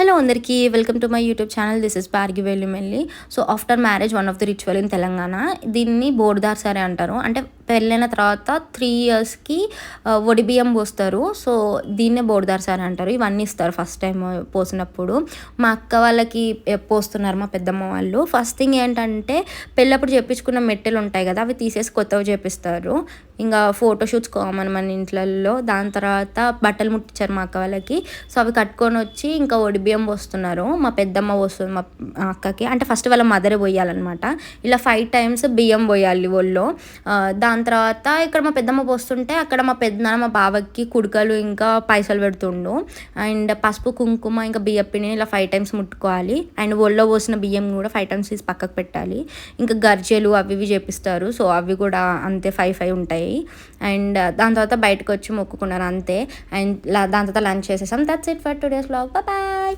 Hello అందరికీ welcome to my YouTube channel. This is Bhargi Vellumelli. So after marriage one of the ritual in Telangana, దీన్ని బోర్దార్ సరే అంటారు. అంటే పెళ్ళైన తర్వాత 3 ఇయర్స్కి ఒడి బియ్యం పోస్తారు. సో దీన్నే బోర్దార్ సరే అంటారు. ఇవన్నీ ఇస్తారు ఫస్ట్ టైం పోసినప్పుడు. మా అక్క వాళ్ళకి పోస్తున్నారు మా పెద్దమ్మ వాళ్ళు. ఫస్ట్ థింగ్ ఏంటంటే పెళ్ళప్పుడు చేపించుకున్న మెట్టెలు ఉంటాయి కదా, అవి తీసేసి కొత్తవి చేపిస్తారు. ఇంకా ఫోటోషూట్స్ కామన్ మన ఇంట్లలో. దాని తర్వాత బట్టలు ముట్టించారు మా అక్క వాళ్ళకి. సో అవి కట్టుకొని వచ్చి ఇంకా ఒడి బియ్యం పోస్తున్నారు. మా పెద్దమ్మ పోస్తుంది మా అక్కకి. అంటే ఫస్ట్ వాళ్ళ మదరే పోయాలన్నమాట. ఇలా 5 times బియ్యం పోయాలి ఒళ్ళో. దాని తర్వాత ఇక్కడ మా పెద్దమ్మ పోస్తుంటే అక్కడ మా పెద్దనాన్న మా బావకి కుడుకలు ఇంకా పైసలు పెడుతుండు. అండ్ పసుపు కుంకుమ ఇంకా బియ్యం పిండిని ఇలా 5 times ముట్టుకోవాలి. అండ్ ఒళ్ళో పోసిన బియ్యం కూడా 5 times తీసి పక్కకు పెట్టాలి. ఇంకా గర్జెలు అవి ఇవి చేపిస్తారు. సో అవి కూడా అంతే 5 ఉంటాయి. అండ్ దాని తర్వాత బయటకు వచ్చి మొక్కుకున్నారు అంతే. అండ్ దాని తర్వాత లంచ్ చేసేసాం. That's it for today's vlog. Bye.